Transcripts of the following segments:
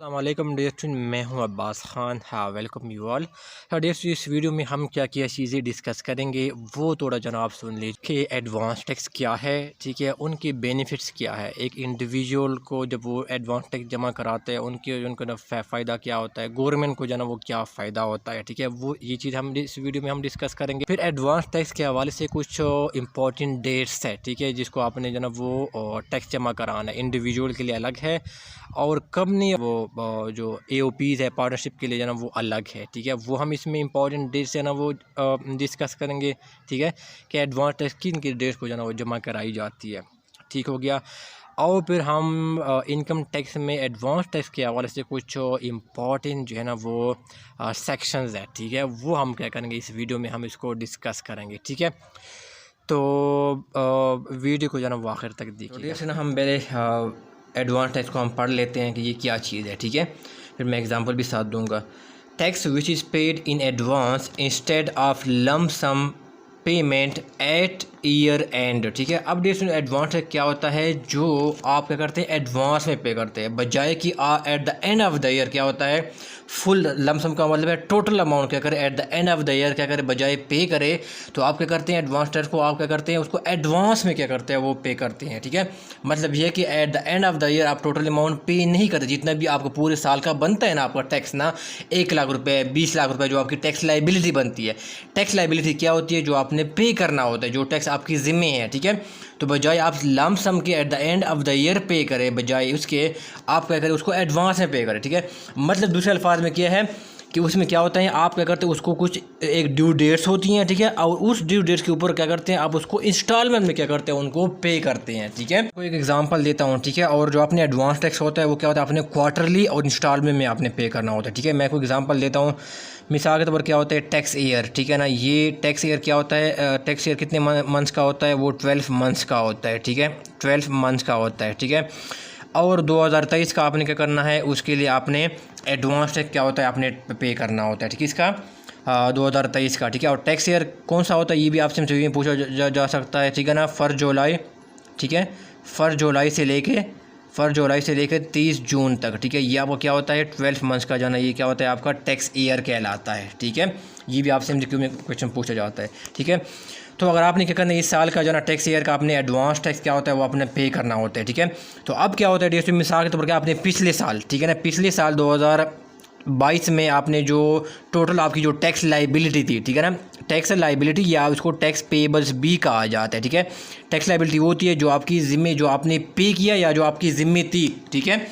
अस्सलामुअलैकुम डियर, मैं हूं अब्बास ख़ान। हाँ, वेलकम यू ऑल। डियर, इस वीडियो में हम क्या क्या चीज़ें डिस्कस करेंगे वो थोड़ा जनाब सुन लीजिए कि एडवांस टैक्स क्या है, ठीक है, उनके बेनिफिट्स क्या है। एक इंडिविजुअल को जब वो एडवांस टैक्स जमा कराते हैं उनका फ़ायदा क्या होता है, गवर्नमेंट को जो वो क्या फ़ायदा होता है, ठीक है, वो ये चीज़ हम इस वीडियो में हम डिस्कस करेंगे। फिर एडवांस टैक्स के हवाले से कुछ इंपॉर्टेंट डेट्स है, ठीक है, जिसको आपने वो टैक्स जमा कराना है, इंडिविजुअल के लिए अलग है और कंपनी वो जो एओपीज़ है पार्टनरशिप के लिए वो अलग है, ठीक है। वो हम इसमें इंपॉर्टेंट डेट्स वो डिस्कस करेंगे, ठीक है, कि एडवांस टैक्स किन की डेट्स को वो जमा कराई जाती है, ठीक हो गया। और फिर हम इनकम टैक्स में एडवांस टैक्स के हवाले से कुछ इम्पॉर्टेंट वो सेक्शंस है, ठीक है, वो हम क्या करेंगे इस वीडियो में हम इसको डिस्कस करेंगे, ठीक है। तो वीडियो को वो आखिर तक देखिए। तो हम पहले एडवांस टैक्स को हम पढ़ लेते हैं कि ये क्या चीज़ है, ठीक है। फिर मैं एग्जांपल भी साथ दूंगा। Tax which is paid in advance instead of lump sum payment at year end, ठीक है। अब देखिए एडवांस टैक्स क्या होता है, जो आप क्या करते हैं एडवांस में पे करते हैं, बजाय कि eight the end of the year क्या होता है फुल लमसम का मतलब है टोटल अमाउंट क्या करें eight the end of the year क्या करें बजाय पे करे, तो आप क्या करते हैं एडवांस टैक्स को आप क्या करते हैं उसको एडवांस में क्या करते हैं वो पे करते हैं, ठीक है। मतलब ये कि eight the end of the year आप टोटल अमाउंट पे नहीं करते, जितना भी आपको पूरे साल का बनता है ना आपका टैक्स ना, 1 लाख रुपये 20 लाख रुपये जो आपकी टैक्स लाइबिलिटी बनती है। टैक्स लाइबिलिटी क्या होती है, जो आपने पे करना होता है, जो टैक्स आपकी ज़िम्मे है, ठीक है। तो बजाय आप लम सम के eight the end of the year पे करें, बजाय उसके आप क्या करें उसको एडवांस में पे करें, ठीक है। मतलब दूसरे अल्फाज में क्या है कि उसमें क्या होता है आप क्या करते हैं उसको कुछ एक ड्यू डेट्स होती हैं, ठीक है, और उस ड्यू डेट्स के ऊपर क्या करते हैं आप उसको इंस्टॉलमेंट में क्या करते हैं उनको पे करते हैं, ठीक है। कोई एक एग्जांपल देता हूँ, ठीक है। और जो आपने एडवांस टैक्स होता है वो क्या होता है आपने क्वार्टरली और इंस्टॉलमेंट में आपने पे करना होता है, ठीक है। मैं कोई एग्जांपल देता हूँ, मिसाल के तौर पर क्या होता है टैक्स ईयर, ठीक है ना। ये टैक्स ईयर क्या होता है, टैक्स ईयर कितने मंथ्स का होता है, वो 12 मंथ्स का होता है, ठीक है, 12 मंथ्स का होता है, ठीक है। और 2023 का आपने क्या करना है, उसके लिए आपने एडवांस टैक्स क्या होता है आपने पे करना होता है, ठीक है, इसका 2023 का, ठीक है। और टैक्स ईयर कौन सा होता है ये भी आपसे पूछा जा सकता है, ठीक है ना। 1 जुलाई, ठीक है, 1 जुलाई से लेकर 30 जून तक, ठीक है, ये आपको क्या होता है 12 मंथ्स का जाना, ये क्या होता है आपका टैक्स ईयर कहलाता है, ठीक है। ये भी आपसे MCQ में क्वेश्चन पूछा जाता है, ठीक है। तो अगर आपने क्या करना है इस साल का जो ना टैक्स ईयर का आपने एडवांस टैक्स क्या होता है वो आपने पे करना होता है, ठीक है। तो अब क्या होता है डियर, मिसाल के तौर पर आपने पिछले साल, ठीक है ना, पिछले साल 2022 में आपने जो टोटल आपकी जो टैक्स लाइबिलिटी थी, ठीक है ना, टैक्स लाइबिलिटी या उसको टैक्स पेबल्स भी कहा जाता है, ठीक है। टैक्स लाइबिलिटी वो होती है जो आपकी ज़िम्मे जो आपने पे किया या जो आपकी ज़िम्मे थी, ठीक है,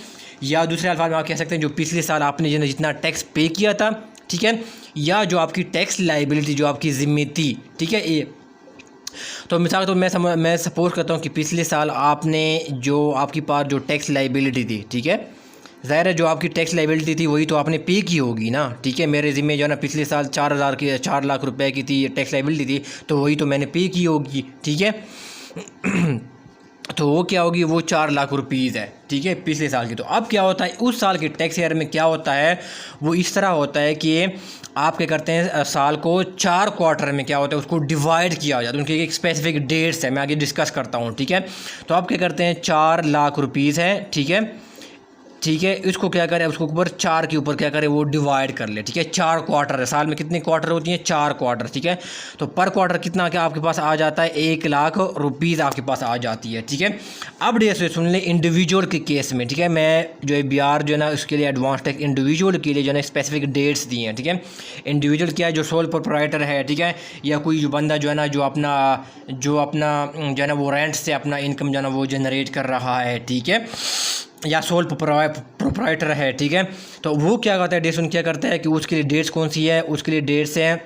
या दूसरे अल्फाज में आप कह सकते हैं जो पिछले साल आपने जितना टैक्स पे किया था, ठीक है, या जो आपकी टैक्स लाइबिलिटी जो आपकी ज़िम्मे थी, ठीक है। ये तो मिसाल तो मैं सपोज करता हूँ कि पिछले साल आपने जो आपके पास जो टैक्स लाइबिलिटी थी, ठीक है, ज़ाहिर है जो आपकी टैक्स लाइबिलिटी थी वही तो आपने पे की होगी ना, ठीक है। मेरे ज़िम्मे जो है ना पिछले साल 4 लाख रुपए की थी टैक्स लाइबिलिटी थी, तो वही तो मैंने पे की होगी, ठीक है। तो वो क्या होगी, वो 4 लाख रुपीज़ है, ठीक है, पिछले साल की। तो अब क्या होता है उस साल के टैक्स ईयर में क्या होता है वो इस तरह होता है कि आप क्या करते हैं साल को 4 क्वार्टर में क्या होता है उसको डिवाइड किया जाता है, उनकी एक स्पेसिफिक डेट्स है, मैं आगे डिस्कस करता हूँ, ठीक है। तो आप क्या करते हैं 4 लाख रुपीज़ है, ठीक है, ठीक है, इसको क्या करें उसको ऊपर 4 के ऊपर क्या करें वो डिवाइड कर ले, ठीक है। 4 क्वार्टर है, साल में कितने क्वार्टर होती हैं 4 क्वार्टर, ठीक है। तो पर क्वार्टर कितना क्या आपके पास आ जाता है 1 लाख रुपीज़ आपके पास आ जाती है, ठीक है। अब जैसे सुन ले इंडिविजुअल के केस में, ठीक है, मैं जो है BR जो है ना उसके लिए एडवांस टैक्स इंडिविजुअल के लिए जो है ना स्पेसिफिक डेट्स दी हैं, ठीक है। इंडिविजुअल क्या है जो सोल प्रोप्राइटर है, ठीक है, या कोई जो बंदा जो है ना जो अपना जो है ना वो रेंट से अपना इनकम जो है ना वो जनरेट कर रहा है, ठीक है, या सोल प्रोप्राइटर है, ठीक है। तो वो क्या करता है डेट्स क्या करता है कि उसके लिए डेट्स कौन सी है, उसके लिए डेट्स हैं,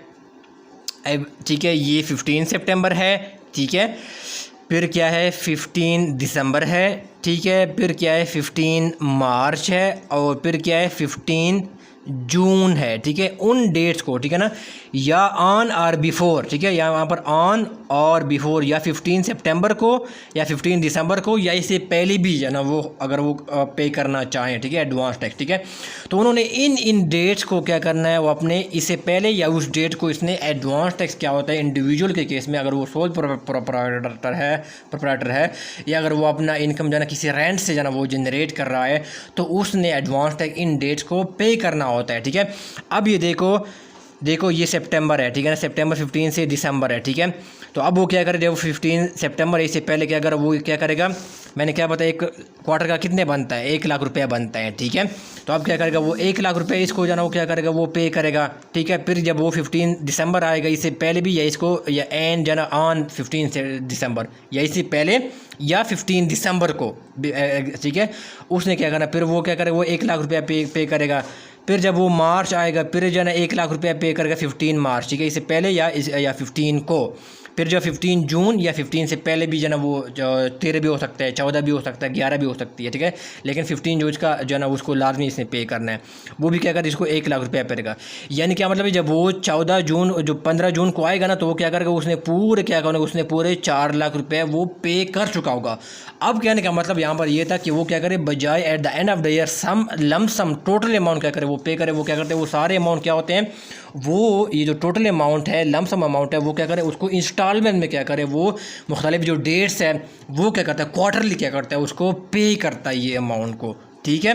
ठीक है, ये 15 सितंबर है, ठीक है, फिर क्या है 15 दिसंबर है, ठीक है, फिर क्या है 15 मार्च है, और फिर क्या है 15 जून है, ठीक है, उन डेट्स को, ठीक है ना, या ऑन और बिफोर, ठीक है, या वहाँ पर ऑन और बिफोर, या 15 सितंबर को या 15 दिसंबर को, या इससे पहले भी है ना वो अगर वो पे करना चाहें, ठीक है, एडवांस टैक्स, ठीक है। तो उन्होंने इन डेट्स को क्या करना है, वो अपने इससे पहले या उस डेट को इसने एडवांस टैक्स क्या होता है इंडिविजुअल के केस में, अगर वो सोल प्रोप्राइटर है या अगर वो अपना इनकम जो है किसी रेंट से जो है वो जनरेट कर रहा है, तो उसने एडवांस टैक्स इन डेट्स को पे करना होता है, ठीक है। अब ये देखो ये सितंबर है, ठीक है ना, सितंबर 15 से दिसंबर है, ठीक है। तो अब वो क्या करे, जब 15 सितंबर इससे पहले क्या अगर वो क्या करेगा, मैंने क्या बताया, एक क्वार्टर का कितने बनता है, 1 लाख रुपया बनता है, ठीक है। तो अब क्या करेगा, वो 1 लाख रुपये इसको जो है वो क्या करेगा, वो पे करेगा, ठीक है। फिर जब वो 15 दिसंबर आएगा, इससे पहले भी या इसको या एन जो है ऑन 15 दिसंबर या इससे पहले या 15 दिसंबर को, ठीक है, उसने क्या करना, फिर वो क्या करेगा, वो 1 लाख रुपया पे करेगा। फिर जब वो मार्च आएगा, फिर जो है ना 1 लाख रुपया पे करेगा 15 मार्च, ठीक है, इससे पहले या 15 को। फिर जो 15 जून या 15 से पहले भी जो है ना वो 13 भी हो सकता है, 14 भी हो सकता है, 11 भी हो सकती है, ठीक है। लेकिन 15 जो इसका जो है ना उसको लाजमी इसने पे करना है, वो भी क्या करेगा, इसको 1 लाख रुपया पेगा। यानी क्या मतलब है, जब वो 14 जून जो 15 जून को आएगा ना, तो वो क्या करेगा, उसने पूरे क्या करेगा, उसने पूरे 4 लाख रुपये वो पे कर चुका होगा। अब कहने का मतलब यहाँ पर ये था कि वो क्या करे, बजाय at the end of the year some lump sum total amount क्या करे, वो पे करे, वो क्या करते हैं, वो सारे अमाउंट क्या होते हैं, वो ये जो टोटल अमाउंट है, लमसम अमाउंट है, वो क्या करे, उसको इंस्टॉलमेंट में क्या करे, वो मुख्तलिफ जो डेट्स है वो क्या करता है, क्वार्टरली क्या करता है, उसको पे करता है ये अमाउंट को, ठीक है।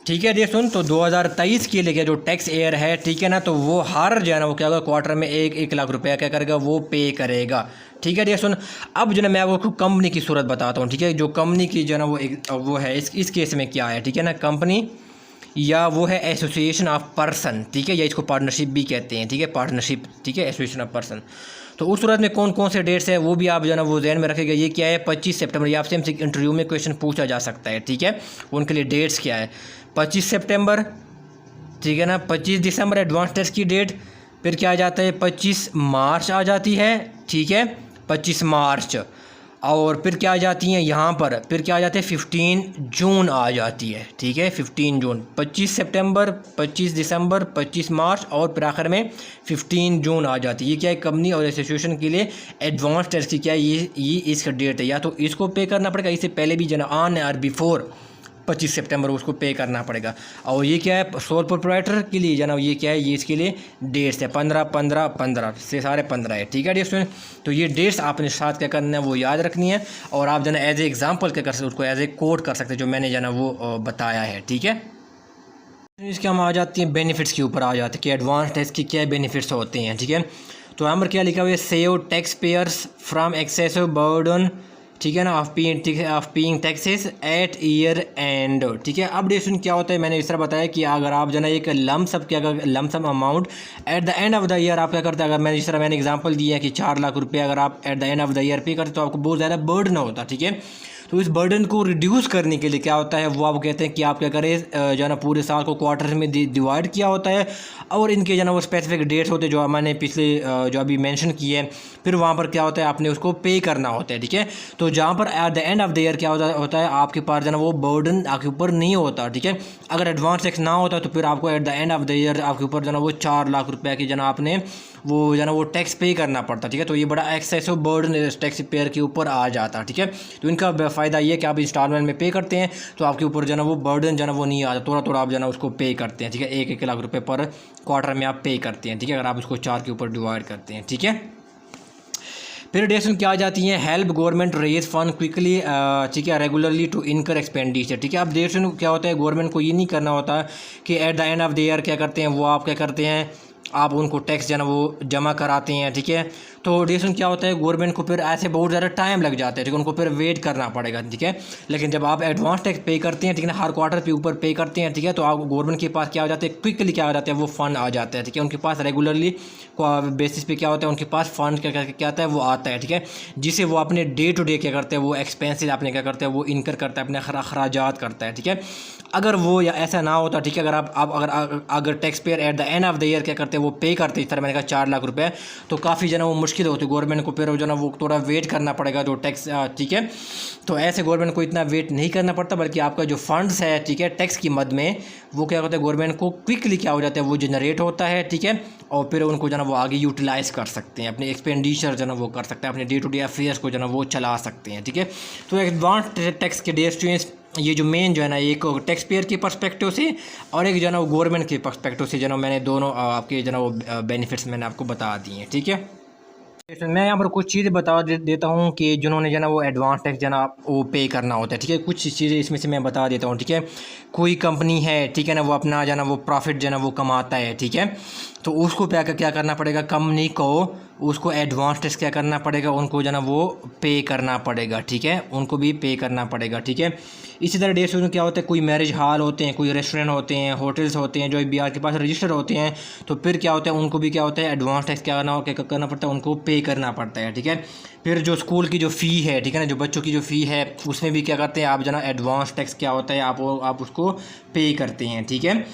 ठीक है, ये सुन, तो 2023 के लिए जो टैक्स ईयर है, ठीक है ना, तो वो हर जो है ना वो क्या होगा, क्वार्टर में 1 लाख रुपया क्या करेगा, वो पे करेगा, ठीक है। ये सुन, अब जो है मैं आपको कंपनी की सूरत बताता हूँ, ठीक है। जो कंपनी की जो है ना वो है इस केस में क्या है, ठीक है ना, कंपनी या वो है एसोसिएशन ऑफ पर्सन, ठीक है, या इसको पार्टनरशिप भी कहते हैं, ठीक है, पार्टनरशिप, ठीक है, एसोसिएशन ऑफ पर्सन। तो उस सूरत में कौन कौन से डेट्स है वो भी आप जो है ना वो जहन में रखेगा। ये क्या है, 25 सितंबर, ये आपसे इंटरव्यू में क्वेश्चन पूछा जा सकता है, ठीक है। उनके लिए डेट्स क्या है, 25 सितंबर, ठीक है ना, 25 दिसंबर एडवांस टेस्ट की डेट। फिर क्या आ जाता है, 25 मार्च आ जाती है, ठीक है, 25 मार्च। और फिर क्या आ जाती हैं यहाँ पर, फिर क्या आ जाते हैं, 15 जून आ जाती है, ठीक है, 15 जून, 25 सितंबर, 25 दिसंबर, 25 मार्च और फिर आखिर में 15 जून आ जाती है। ये क्या है, कंपनी और एसोसिएशन के लिए एडवांस टेस्ट की क्या है, ये इसका डेट है, या तो इसको पे करना पड़ेगा, इससे पहले भी जना ऑन और बिफोर 25 सितंबर उसको पे करना पड़ेगा। और ये क्या है, सोल प्रोप्राइटर के लिए जना ये क्या है, ये इसके लिए डेट्स है, 15 15 15 से सारे 15 है, ठीक है डियर। तो ये डेट्स आपने साथ क्या करना है, वो याद रखनी है, और आप जना एज ए एग्जाम्पल क्या कर सकते, उसको एज ए कोड कर सकते हैं, जो मैंने जना वो बताया है, ठीक है। इसके हम आ जाती हैं बेनिफिट्स के ऊपर आ जाते हैं कि एडवांस टैक्स के क्या बेनिफिट्स होते हैं, ठीक है। तो यहाँ पर क्या लिखा हुआ है, save tax payers from excessive burden, ठीक है ना, of paying taxes at year end, ठीक है। अब डिस्कशन क्या होता है, मैंने इस तरह बताया कि अगर आप जो है एक lump sum amount at the end of the year आप क्या करते हैं, अगर मैंने जिस तरह मैंने एग्जांपल दिया है कि 4 लाख रुपये अगर आप eight the end of the year पे करते तो आपको बहुत ज़्यादा बर्डन होता, ठीक है। तो इस बर्डन को रिड्यूस करने के लिए क्या होता है, वो आप कहते हैं कि आप क्या करें, जो है ना पूरे साल को क्वार्टर में डिवाइड किया होता है, और इनके जो है ना वो स्पेसिफिक डेट्स होते हैं जो मैंने पिछले जो अभी मेंशन किए हैं, फिर वहाँ पर क्या होता है, आपने उसको पे करना होता है, ठीक है। तो जहाँ पर eight the end of the year क्या होता है, आपके पास जो है ना वो बर्डन आपके ऊपर नहीं होता, ठीक है। अगर एडवांस टैक्स ना होता तो फिर आपको eight the end of the year आपके ऊपर जो है ना वो 4 लाख रुपये की जो है आपने वो जो है ना वो टैक्स पे करना पड़ता, ठीक है। तो ये बड़ा एक्सेसिव बर्डन टैक्स पेयर के ऊपर आ जाता, ठीक है। तो इनका फ़ायदा ये है कि आप इंस्टॉलमेंट में पे करते हैं तो आपके ऊपर जो है ना वो बर्डन जो है ना वो नहीं आता, थोड़ा थोड़ा आप जो है ना उसको पे करते हैं, ठीक है। 1-1 लाख रुपये पर क्वार्टर में आप पे करते हैं, ठीक है, अगर आप उसको 4 के ऊपर डिवाइड करते हैं, ठीक है। फिर डेट्स क्या आ जाती हैं, help government raise fund quickly, ठीक है, रेगुलरली टू इनकर एक्सपेंडिचर, ठीक है। अब डेट्स क्या होता है, गवर्नमेंट को ये नहीं करना होता कि eight the end of the year क्या करते हैं, वो आप क्या करते हैं, आप उनको टैक्स जो है ना वो जमा कराते हैं, ठीक है। तो ड्यूरेशन क्या होता है, गवर्नमेंट को फिर ऐसे बहुत ज़्यादा टाइम लग जाता है, ठीक है, उनको फिर वेट करना पड़ेगा, ठीक है। लेकिन जब आप एडवांस टैक्स पे करते हैं, ठीक है ना, हर क्वार्टर पे ऊपर पे करते हैं, ठीक है, तो आप गवर्नमेंट के पास क्या हो जाते हैं, क्विकली क्या हो जाता है, वो फंड आ जाता है, ठीक है। उनके पास रेगुलरली बेसिस पे क्या होता है, उनके पास फंड क्या आता है, वो आता है, ठीक है, जिसे वो अपने डे टू डे क्या करते हैं, वो एक्सपेंसेस अपने क्या करते हैं, वो इनकर करता है, अपने अखराजात करता है, ठीक है। अगर वो या ऐसा ना होता, ठीक है, अगर आप अगर tax payer eight the end of the year क्या करते हैं, वो पे करते, इस तरह मैंने कहा 4 लाख रुपये, तो काफ़ी जो है वो मुश्किल होती है गवर्नमेंट को, फिर जो ना वो थोड़ा वेट करना पड़ेगा जो टैक्स, ठीक है। तो ऐसे गवर्नमेंट को इतना वेट नहीं करना पड़ता, बल्कि आपका जो फंड्स है, ठीक है, टैक्स की मद में वो क्या होता है गवर्नमेंट को क्विकली क्या हो जाता है वो जनरेट होता है, ठीक है। और फिर उनको जो ना वो आगे यूटिलाइज़ कर सकते हैं, अपने एक्सपेंडिचर जो ना वो कर सकते हैं, अपने डे टू डे अफेयर्स को जो ना वो चला सकते हैं, ठीक है। तो एडवांस टैक्स के डे स्टूडेंट्स ये जो मेन जो है ना एक टैक्स पेयर के पर्सपेक्टिव से और एक जो है ना वो गवर्नमेंट के पर्सपेक्टिव से जो ना मैंने दोनों आपके जो ना वो बेनिफिट्स मैंने आपको बता दिए हैं, ठीक है। मैं यहाँ पर कुछ चीज़ें देता हूँ कि जिन्होंने जो ना वो एडवांस टैक्स जो ना वो पे करना होता है, ठीक है। कुछ चीज़ें इसमें से मैं बता देता हूँ, ठीक है। कोई कंपनी है, ठीक है ना, वो अपना जो ना वो प्रॉफिट जो ना वो कमाता है, ठीक है। तो उसको क्या करना पड़ेगा, कंपनी को उसको एडवांस टैक्स क्या करना पड़ेगा, उनको जो ना वो पे करना पड़ेगा, ठीक है। उनको भी पे करना पड़ेगा, ठीक है। इसी तरह डे स्टूडेंट क्या होता है, कोई मैरिज हॉल होते हैं, कोई रेस्टोरेंट होते हैं, होटल्स होते हैं जो IBR के पास रजिस्टर होते हैं, तो फिर क्या होता है उनको भी क्या होता है एडवांस टैक्स क्या करना पड़ता है, उनको पे करना पड़ता है, ठीक है। फिर जो स्कूल की जो फ़ी है, ठीक है ना, जो बच्चों की जो फ़ी है उसमें भी क्या करते हैं आप जो ना एडवांस टैक्स क्या होता है आप उसको पे करते हैं, ठीक है।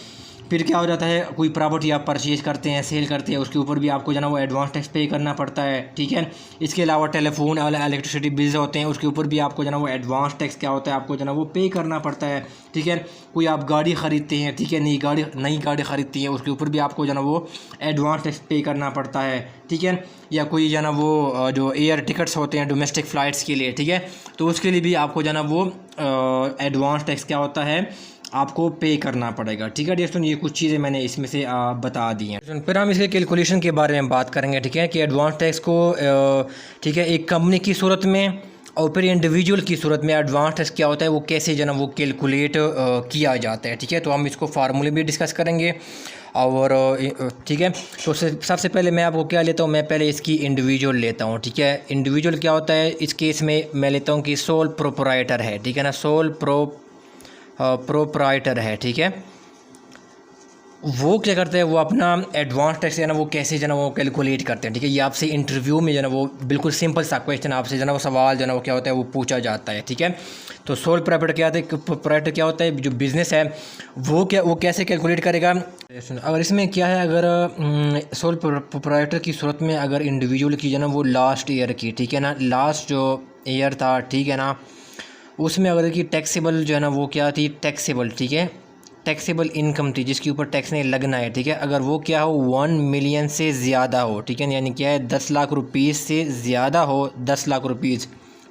फिर क्या हो जाता है, कोई प्रॉपर्टी आप परचेज करते हैं, सेल करते हैं, उसके ऊपर भी आपको जो ना वो एडवांस टैक्स पे करना पड़ता है, ठीक है। इसके अलावा टेलीफोन और इलेक्ट्रिसिटी बिल्स होते हैं, उसके ऊपर भी आपको जो ना वो एडवांस टैक्स क्या होता है आपको जो ना वो पे करना पड़ता है, ठीक है। कोई आप गाड़ी ख़रीदते हैं, ठीक है, नई गाड़ी ख़रीदती है, उसके ऊपर भी आपको जो ना वो एडवांस टैक्स पे करना पड़ता है, ठीक है। या कोई जो ना वो जो एयर टिकट्स होते हैं डोमेस्टिक फ़्लाइट्स के लिए, ठीक है, तो उसके लिए भी आपको जो ना वो एडवांस टैक्स क्या होता है आपको पे करना पड़ेगा, ठीक है दोस्तों। ये कुछ चीज़ें मैंने इसमें से बता दी हैं। फिर हम इसके कैलकुलेशन के बारे में बात करेंगे, ठीक है, कि एडवांस टैक्स को ठीक है एक कंपनी की सूरत में और फिर इंडिविजुअल की सूरत में एडवांस टैक्स क्या होता है वो कैसे जो ना वो कैलकुलेट किया जाता है, ठीक है। तो हम इसको फार्मूले भी डिस्कस करेंगे और ठीक है। तो सबसे पहले मैं आपको क्या लेता हूँ, मैं पहले इसकी इंडिविजुअल लेता हूँ, ठीक है। इंडिविजुअल क्या होता है इस केस में मैं लेता हूँ कि सोल प्रोप्राइटर है, ठीक है ना, सोल प्रोप्राइटर है, ठीक है। वो क्या करते हैं वो अपना एडवांस टैक्स जो है ना वो कैसे जो है ना वो कैलकुलेट करते हैं, ठीक है। ये आपसे इंटरव्यू में जो है ना वो बिल्कुल सिंपल सा क्वेश्चन आपसे जो है ना वो सवाल जो है ना वो क्या होता है वो पूछा जाता है, ठीक है। तो सोल प्रोप्राइटर क्या होता है, प्रोप्राइटर क्या होता है जो बिज़नेस है वो कैसे कैलकुलेट करेगा। अगर इसमें क्या है, अगर सोल प्रोप्राइटर की सूरत में अगर इंडिविजुअल की जो है ना वो लास्ट ईयर की, ठीक है ना, लास्ट जो ईयर था, ठीक है ना, उसमें अगर कि टैक्सेबल जो है ना वो क्या थी, टैक्सेबल, ठीक है, टैक्सेबल इनकम थी जिसके ऊपर टैक्स नहीं लगना है, ठीक है। अगर वो क्या हो 1 मिलियन से ज़्यादा हो, ठीक है, यानी क्या है 10 लाख रुपीज़ से ज़्यादा हो, 10 लाख रुपीज़,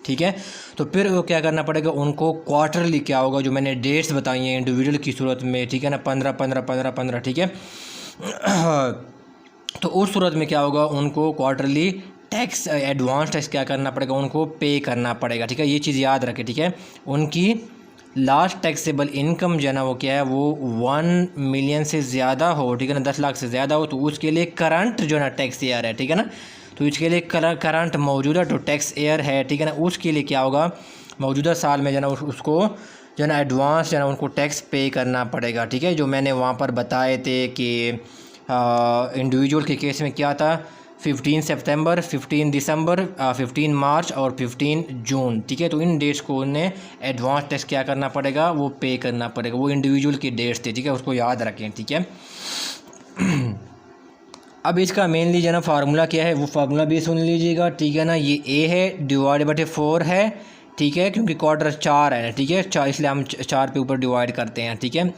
ठीक है। तो फिर वो क्या करना पड़ेगा उनको क्वार्टरली क्या होगा जो मैंने डेट्स बताई हैं इंडिविजुअल की सूरत में, ठीक है ना, 15-15-15-15, ठीक है। तो उस सूरत में क्या होगा उनको क्वार्टरली टैक्स एडवांस टैक्स क्या करना पड़ेगा उनको पे करना पड़ेगा, ठीक है। ये चीज़ याद रखें, ठीक है। उनकी लास्ट टैक्सेबल इनकम जो है ना वो क्या है वो 1 मिलियन से ज़्यादा हो, ठीक है ना, 10 लाख से ज़्यादा हो, तो उसके लिए करंट जो है ना टैक्स ईयर है, ठीक है ना। तो इसके लिए करंट मौजूदा जो टैक्स ईयर है, ठीक है ना, उसके लिए क्या होगा मौजूदा साल में जो है ना उसको जो है ना एडवांस जो है ना उनको टैक्स पे करना पड़ेगा, ठीक है। जो मैंने वहाँ पर बताए थे कि इंडिविजुअल के केस में क्या था 15 सितंबर, 15 दिसंबर, 15 मार्च और 15 जून, ठीक है। तो इन डेट्स को उन्हें एडवांस टैक्स क्या करना पड़ेगा वो पे करना पड़ेगा, वो इंडिविजुअल की डेट्स थे, ठीक है, उसको याद रखें, ठीक है। अब इसका मेनली जो है ना फार्मूला क्या है वो फार्मूला भी सुन लीजिएगा, ठीक है ना। ये ए है डिवाइड 4 है, ठीक है, क्योंकि क्वार्टर 4 है, ठीक है, 4 इसलिए हम 4 के ऊपर डिवाइड करते हैं, ठीक है।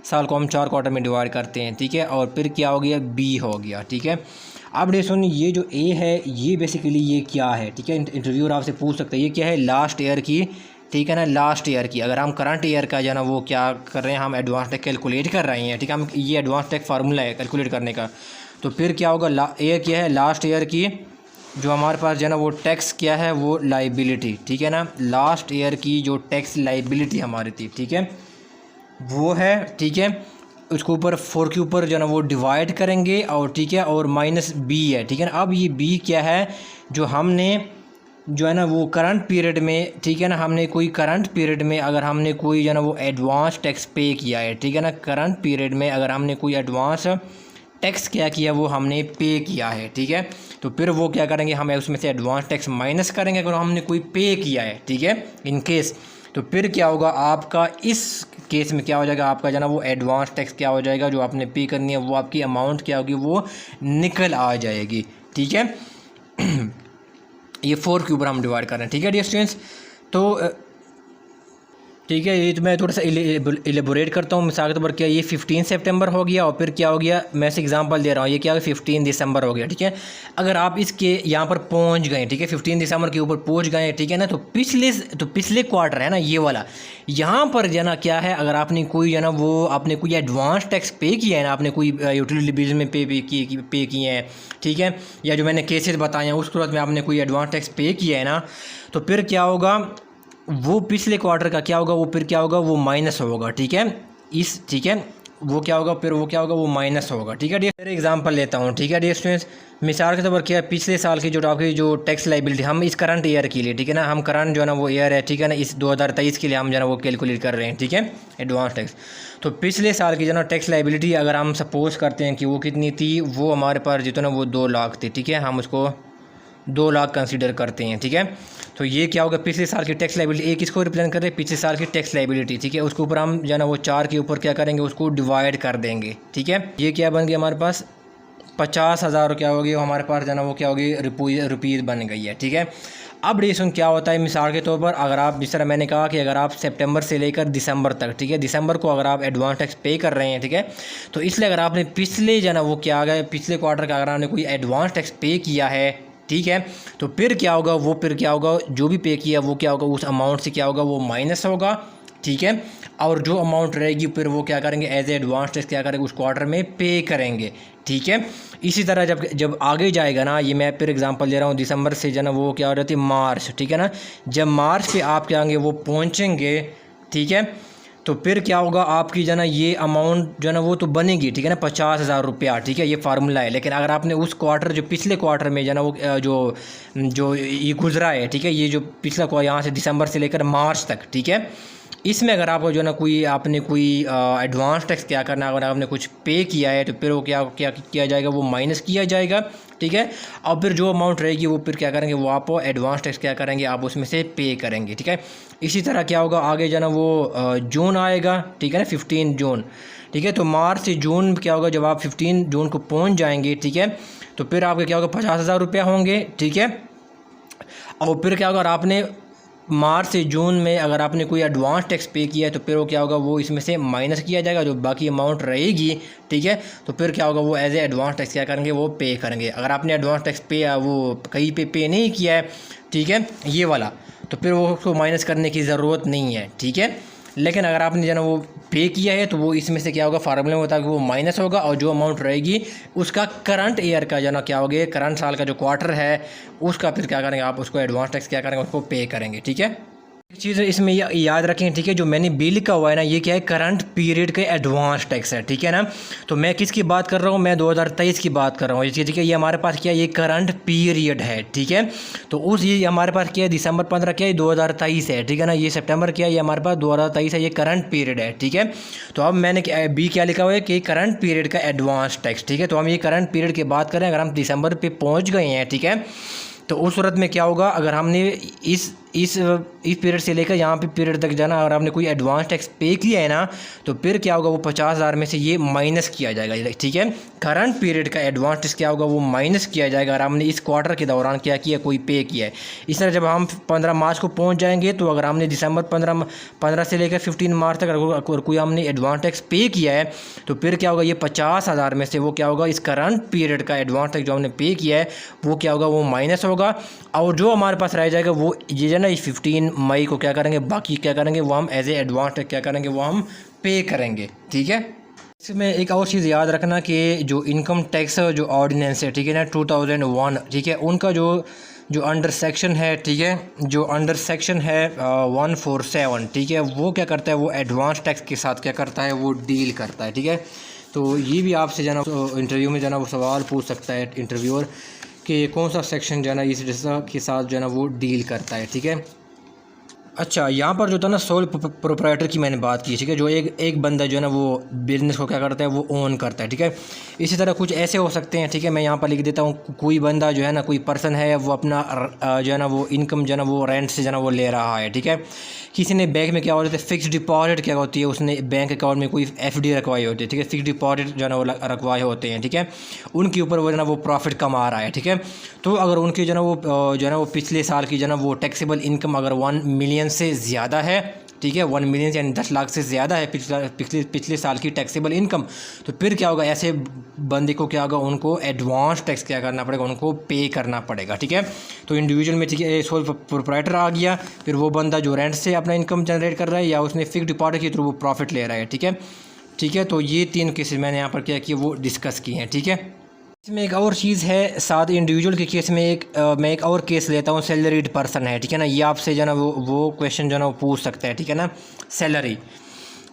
साल को हम 4 क्वार्टर में डिवाइड करते हैं, ठीक है। और फिर क्या हो गया बी हो गया, ठीक है। अब देखो ये जो ए है ये बेसिकली ये क्या है, ठीक है, इंटरव्यूअर आपसे पूछ सकते हैं ये क्या है लास्ट ईयर की, ठीक है ना, लास्ट ईयर की। अगर हम करंट ईयर का जो है ना वो क्या कर रहे हैं हम एडवांस टैक्स कैलकुलेट कर रहे हैं, ठीक है, हम ये एडवांस टैक्स फार्मूला है कैलकुलेट करने का। तो फिर क्या होगा ए क्या है लास्ट ईयर की जो हमारे पास जो है ना वो टैक्स क्या है वो लाइबिलिटी, ठीक है ना, लास्ट ईयर की जो टैक्स लाइबिलिटी हमारी थी, ठीक है, वो है, ठीक है। उसके ऊपर 4 के ऊपर जो है ना वो डिवाइड करेंगे और ठीक है और माइनस बी है, ठीक है ना। अब ये बी क्या है जो हमने जो है ना वो करंट पीरियड में, ठीक है ना, हमने कोई करंट पीरियड में अगर हमने कोई जो है ना वो एडवांस टैक्स पे किया है, ठीक है ना, करंट पीरियड में अगर हमने कोई एडवांस टैक्स क्या किया वो हमने पे किया है, ठीक है। तो फिर वो क्या करेंगे हमें उसमें से एडवांस टैक्स माइनस करेंगे अगर हमने कोई पे किया है, ठीक है, इन केस। तो फिर क्या होगा आपका इस केस में क्या हो जाएगा आपका जो है ना वो एडवांस टैक्स क्या हो जाएगा जो आपने पे करनी है वो आपकी अमाउंट क्या होगी वो निकल आ जाएगी, ठीक है। ये 4 के ऊपर हम डिवाइड कर रहे हैं, ठीक है डियर स्टूडेंट्स। तो ठीक है, ये तो मैं थोड़ा सा एलेबोरेट करता हूँ। मिसाल के तौर पर क्या ये 15 सितंबर हो गया और फिर क्या हो गया, मैं से एग्जांपल दे रहा हूँ, ये क्या हो गया 15 दिसंबर हो गया, ठीक है। अगर आप इसके यहाँ पर पहुँच गए, ठीक है, 15 दिसंबर के ऊपर पहुँच गए, ठीक है ना, तो पिछले क्वार्टर है ना ये वाला, यहाँ पर जो ना क्या है, अगर आपने कोई जो ना वो आपने कोई एडवांस टैक्स पे किया है ना, आपने कोई यूटिलिटी बिल में पे किए हैं, ठीक है, या जो मैंने केसेस बताए हैं उस सूरत में आपने कोई एडवांस टैक्स पे किया है ना, तो फिर क्या होगा, वो पिछले क्वार्टर का क्या होगा, वो फिर क्या होगा, वो माइनस होगा, ठीक है, ठीक है, वो क्या होगा, फिर वो क्या होगा, वो माइनस होगा, ठीक है डियर। एग्जांपल लेता हूँ, ठीक है डियर स्टूडेंट्स। मिसाल के तौर पर क्या है, पिछले साल की जो आपकी जो टैक्स लाइबिलिटी, हम इस करंट ईयर के लिए, ठीक है ना, हम करंट जो है ना वो ईयर है, ठीक है ना, इस 2023 के लिए हम जो है ना वो कैलकुलेट कर रहे हैं, ठीक है, एडवांस टैक्स। तो पिछले साल की जो ना टैक्स लाइबिलिटी अगर हम सपोज करते हैं कि वो कितनी थी, वो हमारे पास जितना वो 2 लाख थी, ठीक है, हम उसको 2 लाख कंसीडर करते हैं, ठीक है। तो ये क्या होगा, पिछले साल की टैक्स लाइबिलिटी, एक इसको रिप्रेजेंट कर रहे हैं पिछले साल की टैक्स लाइबिलिटी, ठीक है, उसके ऊपर हम जो है ना वो 4 के ऊपर क्या करेंगे, उसको डिवाइड कर देंगे, ठीक है। ये क्या बन गया हमारे पास 50,000 क्या होगी, हमारे पास जो है ना वो क्या होगी, रुपीज़ बन गई है, ठीक है। अब रेशन क्या होता है, मिसाल के तौर पर अगर आप, जिस तरह मैंने कहा कि अगर आप सितंबर से लेकर दिसंबर तक, ठीक है, दिसंबर को अगर आप एडवांस टैक्स पे कर रहे हैं, ठीक है, तो इसलिए अगर आपने पिछले जो है ना वो क्या आ गया, पिछले क्वार्टर का अगर आपने कोई एडवांस टैक्स पे किया है, ठीक है, तो फिर क्या होगा, वो फिर क्या होगा, जो भी पे किया वो क्या होगा, उस अमाउंट से क्या होगा, वो माइनस होगा, ठीक है। और जो अमाउंट रहेगी फिर वो क्या करेंगे, एज ए एडवांस टैक्स क्या करेंगे, उस क्वार्टर में पे करेंगे, ठीक है। इसी तरह जब आगे जाएगा ना, ये मैं फिर एग्जांपल दे रहा हूँ, दिसंबर से जो ना वो क्या हो रही थी मार्च, ठीक है ना, जब मार्च पे आप क्या होंगे, वो पहुँचेंगे, ठीक है, तो फिर क्या होगा, आपकी जो ना ये अमाउंट जो है ना वो तो बनेगी, ठीक है ना, 50,000 रुपया, ठीक है, ये फार्मूला है। लेकिन अगर आपने उस क्वार्टर, जो पिछले क्वार्टर में जो है ना वो जो ये गुजरा है, ठीक है, ये जो पिछला यहाँ से दिसंबर से लेकर मार्च तक, ठीक है, इसमें अगर आपको जो है ना आपने कोई एडवांस टैक्स क्या करना है, अगर आपने कुछ पे किया है तो फिर वो क्या क्या किया जाएगा, वो माइनस किया जाएगा, ठीक है। और फिर जो अमाउंट रहेगी वो फिर क्या करेंगे, वो आप एडवांस टैक्स क्या करेंगे, आप उसमें से पे करेंगे, ठीक है। इसी तरह क्या होगा आगे जो है ना वो जून आएगा, ठीक है ना, 15 जून, ठीक है। तो मार्च से जून क्या होगा, जब आप 15 जून को पहुँच जाएंगे, ठीक है, तो फिर आपके क्या होगा, 50,000 रुपया होंगे, ठीक है। और फिर क्या होगा, अगर आपने मार्च से जून में अगर आपने कोई एडवांस टैक्स पे किया है तो फिर वो क्या होगा, वो इसमें से माइनस किया जाएगा, जो बाकी अमाउंट रहेगी, ठीक है, तो फिर क्या होगा, वो एज ए एडवांस टैक्स क्या करेंगे, वो पे करेंगे। अगर आपने एडवांस टैक्स पे वो कहीं पे नहीं किया है, ठीक है, ये वाला, तो फिर वो उसको माइनस करने की ज़रूरत नहीं है, ठीक है। लेकिन अगर आपने जो ना वो पे किया है तो वो इसमें से क्या होगा, फार्मूले में होता है कि वो माइनस होगा, और जो अमाउंट रहेगी उसका करंट ईयर का जो ना क्या होगा, करंट साल का जो क्वार्टर है उसका फिर क्या करेंगे, आप उसको एडवांस टैक्स क्या करेंगे, उसको पे करेंगे, ठीक है। एक चीज़ इसमें याद रखें, ठीक है, जो मैंने बिल का हुआ है ना, ये क्या है, करंट पीरियड का एडवांस टैक्स है, ठीक है ना। तो मैं किसकी बात कर रहा हूँ, मैं 2023 की बात कर रहा हूँ, ठीक है। ये हमारे पास क्या है, ये करंट पीरियड है, ठीक है। तो ये हमारे पास क्या है, दिसंबर 15 क्या है, 2023 है, ठीक है ना। ये सितंबर क्या है, ये हमारे पास 2023 है, ये करंट पीरियड है, ठीक है। तो अब मैंने बी क्या लिखा हुआ है कि करंट पीरियड का एडवांस टैक्स, ठीक है। तो हम ये करंट पीरियड की बात करें, अगर हम दिसंबर पे पहुँच गए हैं, ठीक है, तो उस सूरत में क्या होगा, अगर हमने इस पीरियड से लेकर यहाँ पे पीरियड तक जाना, अगर आपने कोई एडवांस टैक्स पे किया है ना, तो फिर क्या होगा, वो 50,000 में से ये माइनस किया जाएगा, ठीक है। करंट पीरियड का एडवांस टैक्स क्या होगा, वो माइनस किया जाएगा अगर हमने इस क्वार्टर के दौरान क्या किया, कोई पे किया है। इस तरह जब हम 15 मार्च को पहुँच जाएंगे, तो अगर हमने दिसंबर 15 से लेकर 15 मार्च तक अगर कोई हमने एडवांस टैक्स पे किया है, तो फिर क्या होगा, ये 50,000 में से वो क्या होगा, इस करंट पीरियड का एडवांस टैक्स जो हमने पे किया है वो क्या होगा, वो माइनस होगा। और जो हमारे पास रह जाएगा वो ये ना, इस 15 मई को क्या करेंगे, बाकी क्या करेंगे, वो हम एज ए एडवांस टैक्स क्या करेंगे, वो हम पे करेंगे, ठीक है। इसमें एक और चीज़ याद रखना कि जो इनकम टैक्स जो ऑर्डिनेंस है, ठीक है ना, 2001, ठीक है, उनका जो अंडर सेक्शन है, ठीक है, जो अंडर सेक्शन है 147, ठीक है, वो क्या करता है, वो एडवांस टैक्स के साथ क्या करता है, वो डील करता है, ठीक है। तो ये भी आपसे जो ना इंटरव्यू में जो ना वो सवाल पूछ सकता है इंटरव्यूअर कि कौन सा सेक्शन जो है ना इस के साथ जो है ना वो डील करता है, ठीक है। अच्छा, यहाँ पर जो था ना सोल प्रोप्राइटर की मैंने बात की, ठीक है, जो एक बंदा जो है ना वो बिज़नेस को क्या करता है, वो ओन करता है, ठीक है। इसी तरह कुछ ऐसे हो सकते हैं, ठीक है, मैं यहाँ पर लिख देता हूँ, कोई बंदा जो है ना, कोई पर्सन है, वो अपना जो है ना वो इनकम जो है ना वो रेंट से जो है ना वो ले रहा है, ठीक है। किसी ने बैंक में क्या होता है, फिक्स डिपॉजिट क्या होती है, उसने बैंक अकाउंट में कोई FD रखवाई होती है, ठीक है, फिक्स डिपॉजिट जो है ना वो रखवाए होते हैं, ठीक है। उनके ऊपर वो जो है ना वो प्रॉफिट कमा रहा है, ठीक है। तो अगर उनकी जो है ना वो जो है ना वो पिछले साल की जो है ना वो टैक्सेबल इनकम अगर 1 मिलियन से ज़्यादा है, ठीक है, 1 मिलियन यानी 10 लाख से ज़्यादा है पिछले साल की टैक्सेबल इनकम, तो फिर क्या होगा, ऐसे बंदे को क्या होगा, उनको एडवांस टैक्स क्या करना पड़ेगा, उनको पे करना पड़ेगा, ठीक है। तो इंडिविजुअल में, ठीक है, सोल प्रोप्राइटर आ गया, फिर वो बंदा जो रेंट से अपना इनकम जनरेट कर रहा है या उसने फिक्स डिपॉजिट के थ्रू वो प्रॉफिट ले रहा है, ठीक है। ठीक है, तो ये 3 केसेस मैंने यहाँ पर क्या किया, वो डिस्कस किए हैं, ठीक है। इसमें एक और चीज़ है, साथ इंडिविजुअल के केस में मैं एक और केस लेता हूँ, सैलरीड पर्सन है, ठीक है ना, ये आपसे जो है ना वो क्वेश्चन जो है ना वो पूछ सकता है, ठीक है ना, सैलरी।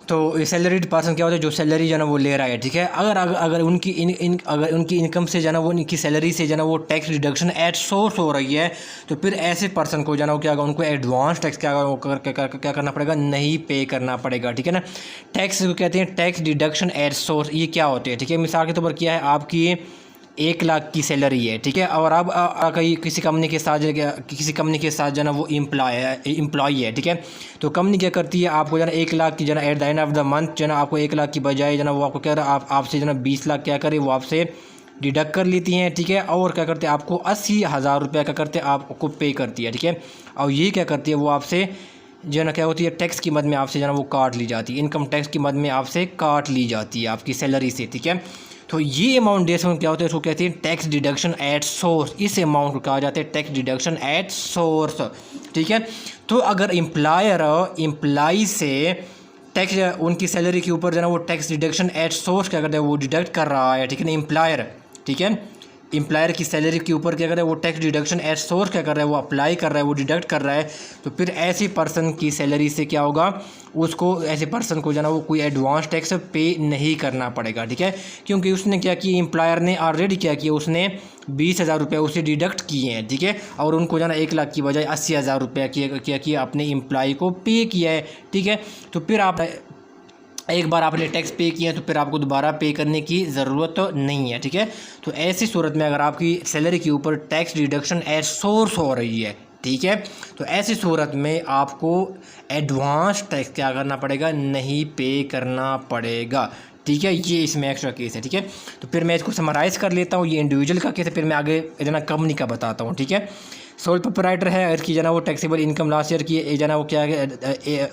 तो सैलरीड पर्सन क्या होता है, जो सैलरी जो है ना वो ले रहा है, ठीक है। अगर उनकी इनकम से जो है ना वो उनकी सैलरी से जो है ना वो टैक्स डिडक्शन एट सोर्स हो रही है, तो फिर ऐसे पर्सन को जो है ना वो क्या होगा, उनको एडवांस टैक्स क्या करना पड़ेगा, नहीं पे करना पड़ेगा, ठीक है ना। टैक्स को कहते हैं टैक्स डिडक्शन एट सोर्स। ये क्या होते हैं, ठीक है, मिसाल के तौर पर क्या है, आपकी 1 लाख की सैलरी है, ठीक है, और अब कहीं किसी कंपनी के साथ जो है ना वो एम्प्लॉय है, ठीक है। तो कंपनी क्या करती है, आपको जो है ना 1 लाख की जो है ना eight the end of the month जो है ना आपको 1 लाख की बजाय जो है ना वो आपको क्या रहा है, आपसे जो है ना 20 लाख क्या करे, वो आपसे डिडक्ट कर लेती हैं, ठीक है। और क्या करते हैं, आपको 80,000 रुपये क्या करते हैं, आपको पे करती है, ठीक है। और ये क्या करती है, वो आपसे जो है ना क्या होती है, टैक्स की मद में आपसे जो है ना वो काट ली जाती है, इनकम टैक्स की मद में आपसे काट ली जाती है आपकी सैलरी से, ठीक है। तो ये अमाउंट जैसे क्या होता है, उसको कहते हैं टैक्स डिडक्शन एट सोर्स। इस अमाउंट को कहा जाता है टैक्स डिडक्शन एट सोर्स, ठीक है। तो अगर एम्प्लॉय से टैक्स उनकी सैलरी के ऊपर जो है ना वो टैक्स डिडक्शन एट सोर्स क्या करता है, वो डिडक्ट कर रहा है, ठीक है ना, एम्प्लॉयर, ठीक है। एम्प्लॉयर की सैलरी के ऊपर क्या कर रहा है, वो टैक्स डिडक्शन एट सोर्स क्या कर रहा है, वो अप्लाई कर रहा है, वो डिडक्ट कर रहा है। तो फिर ऐसी पर्सन की सैलरी से क्या होगा, उसको ऐसे पर्सन को जो है ना वो कोई एडवांस टैक्स पे नहीं करना पड़ेगा, ठीक है। क्योंकि उसने क्या किया, एम्प्लॉयर ने ऑलरेडी क्या किया, उसने 20,000 रुपये उसे डिडक्ट किए हैं, ठीक है। और उनको जो है ना 1 लाख की बजाय 80,000 रुपये क्या किया, अपने एम्प्लॉय को पे किया है, ठीक है। तो फिर आप एक बार आपने टैक्स पे किया तो फिर आपको दोबारा पे करने की ज़रूरत तो नहीं है, ठीक है। तो ऐसी सूरत में अगर आपकी सैलरी के ऊपर टैक्स डिडक्शन एट सोर्स हो रही है, ठीक है, तो ऐसी सूरत में आपको एडवांस टैक्स क्या करना पड़ेगा, नहीं पे करना पड़ेगा, ठीक है। ये इसमें एक्स्ट्रा केस है, ठीक है। तो फिर मैं इसको समराइज़ कर लेता हूँ, ये इंडिविजुअल का केस है, फिर मैं आगे जो ना कंपनी का बताता हूँ, ठीक है। सोल प्रोप्राइटर है, अगर की जो ना वो टैक्सेबल इनकम लास्ट ईयर की जो ना वो क्या है,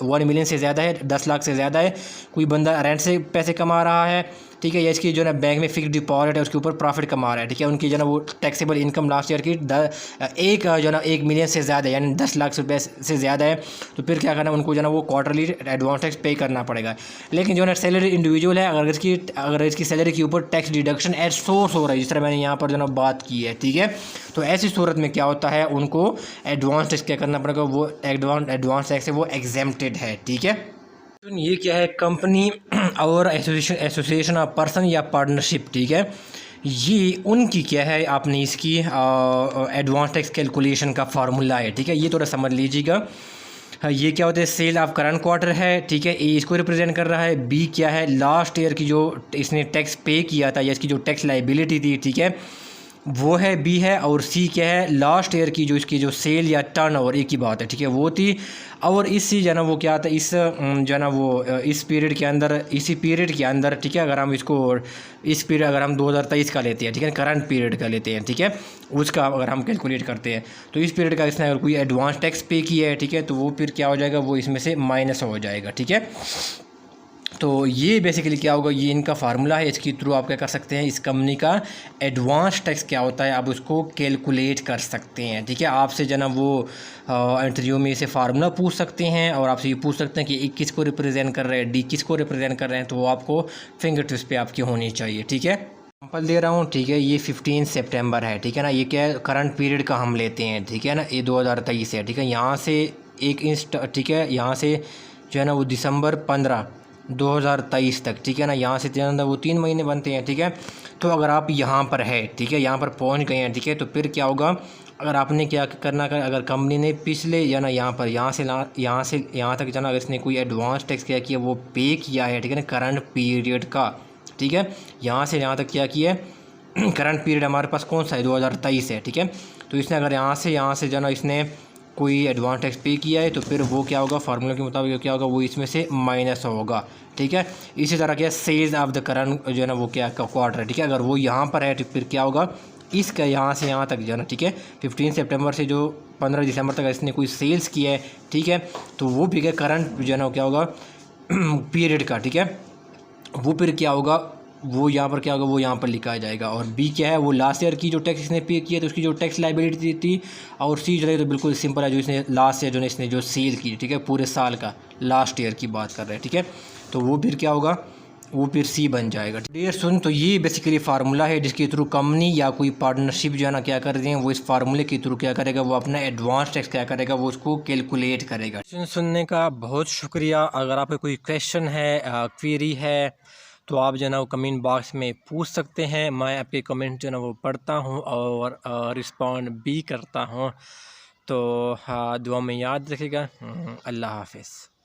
1 मिलियन से ज़्यादा है, 10 लाख से ज़्यादा है, कोई बंदा रेंट से पैसे कमा रहा है, ठीक है, या इसकी जो ना बैंक में फिक्स डिपॉजिट है उसके ऊपर प्रॉफिट कमा रहा है, ठीक है। उनकी जो ना वो टैक्सेबल इनकम लास्ट ईयर की जो ना 1 मिलियन से ज़्यादा है, यानी 10 लाख रुपये से ज़्यादा है, तो फिर क्या करना है, उनको जो ना वो क्वार्टरली एडवांस टैक्स पे करना पड़ेगा। लेकिन जो ना सैलरी इंडिविजुअल है, अगर इसकी सैलरी के ऊपर टैक्स डिडक्शन एट सोर्स हो रहा है, जिस तरह मैंने यहाँ पर जो ना बात की है, ठीक है, तो ऐसी सूरत में क्या होता है, उनको एडवांस टैक्स क्या करना पड़ेगा, वो एडवांस टैक्स है वो एग्जेम्प्टेड है, ठीक है। ये क्या है, कंपनी और एसोसिएशन ऑफ पर्सन या पार्टनरशिप, ठीक है, ये उनकी क्या है, आपने इसकी एडवांस टैक्स कैलकुलेशन का फार्मूला है, ठीक है। ये थोड़ा समझ लीजिएगा। ये क्या होता है, सेल ऑफ करंट क्वार्टर है, ठीक है, ए इसको रिप्रेजेंट कर रहा है। बी क्या है, लास्ट ईयर की जो इसने टैक्स पे किया था या इसकी जो टैक्स लाइबिलिटी थी, ठीक है, वो है, बी है। और सी क्या है, लास्ट ईयर की जो इसकी जो सेल या टर्नओवर, एक ही बात है, ठीक है, वो थी। और इसी जो है ना वो क्या था, इस जो है ना वो इस पीरियड के अंदर, इसी पीरियड के अंदर, ठीक है, अगर हम इसको इस पीरियड अगर हम 2023 का लेते हैं, ठीक है, करंट पीरियड का लेते हैं, ठीक है, उसका अगर हम कैलकुलेट करते हैं, तो इस पीरियड का इसने अगर कोई एडवांस टैक्स पे किया है, ठीक है, तो वो फिर क्या हो जाएगा, वो इसमें से माइनस हो जाएगा, ठीक है। तो ये बेसिकली क्या होगा, ये इनका फार्मूला है, इसके थ्रू आप क्या कर सकते हैं, इस कंपनी का एडवांस टैक्स क्या होता है आप उसको कैलकुलेट कर सकते हैं, ठीक है। आपसे जना वो इंटरव्यू में इसे फार्मूला पूछ सकते हैं और आपसे ये पूछ सकते हैं कि ए किस को रिप्रेजेंट कर रहे हैं, डी किस को रिप्रेजेंट कर रहे हैं, तो वो आपको फिंगर टिप्स पे आपकी होनी चाहिए, ठीक है। एग्जाम्पल दे रहा हूँ, ठीक है, ये 15 सितंबर है, ठीक है ना, ये क्या है, करंट पीरियड का हम लेते हैं, ठीक है ना, ये 2023 है, ठीक है। यहाँ से एक इंस्ट, ठीक है, यहाँ से जो है ना वो दिसंबर 15 2023 तक, ठीक है ना, यहाँ से वो 3 महीने बनते हैं, ठीक है। तो अगर आप यहाँ पर है, ठीक है, यहाँ पर पहुँच गए हैं, ठीक है, तो फिर क्या होगा, अगर आपने क्या करना कर, अगर कंपनी ने पिछले या ना यहाँ पर यहाँ से यहाँ तक जाना, अगर इसने कोई एडवांस टैक्स क्या किया वो पे किया है, ठीक है ना, करंट पीरियड का, ठीक है, यहाँ से यहाँ तक क्या किया है करंट पीरियड हमारे पास कौन सा है 2023 है, ठीक है। तो इसने अगर यहाँ से जो ना इसने कोई एडवांस टैक्स पे किया है तो फिर वो क्या होगा, फार्मूला के मुताबिक क्या होगा, वो इसमें से माइनस होगा, ठीक है। इसी तरह क्या सेल्स ऑफ द करंट जो है ना वो क्या क्वार्टर है, ठीक है, अगर वो यहाँ पर है तो फिर क्या होगा, इसका यहाँ से यहाँ तक जो है ना, ठीक है, 15 सितंबर से जो 15 दिसंबर तक इसने कोई सेल्स किया है, ठीक है, तो वो भी क्या करंट जो है ना क्या होगा पीरियड का, ठीक है, वो फिर क्या होगा, वो यहाँ पर क्या होगा, वो यहाँ पर लिखा जाएगा। और बी क्या है, वो लास्ट ईयर की जो टैक्स इसने पे किया तो उसकी जो टैक्स लाइबिलिटी थी। और सी जो है तो बिल्कुल सिंपल है, जो इसने लास्ट ईयर जो है इसने जो सेल की, ठीक है, पूरे साल का लास्ट ईयर की बात कर रहे हैं, ठीक है, तो वो फिर क्या होगा, वो फिर सी बन जाएगा। डियर सुन, तो ये बेसिकली फार्मूला है जिसके थ्रू कंपनी या कोई पार्टनरशिप जो है ना क्या कर रही है, वो इस फार्मूले के थ्रू क्या करेगा, वो अपना एडवांस टैक्स क्या करेगा, वो उसको कैलकुलेट करेगा। सुनने का बहुत शुक्रिया। अगर आपका कोई क्वेश्चन है, क्वेरी है, तो आप जो है ना वो कमेंट बॉक्स में पूछ सकते हैं। मैं आपके कमेंट जो है ना वो पढ़ता हूँ और रिस्पॉन्ड भी करता हूँ। तो हाँ, दुआ में याद रखिएगा। अल्लाह हाफिज़।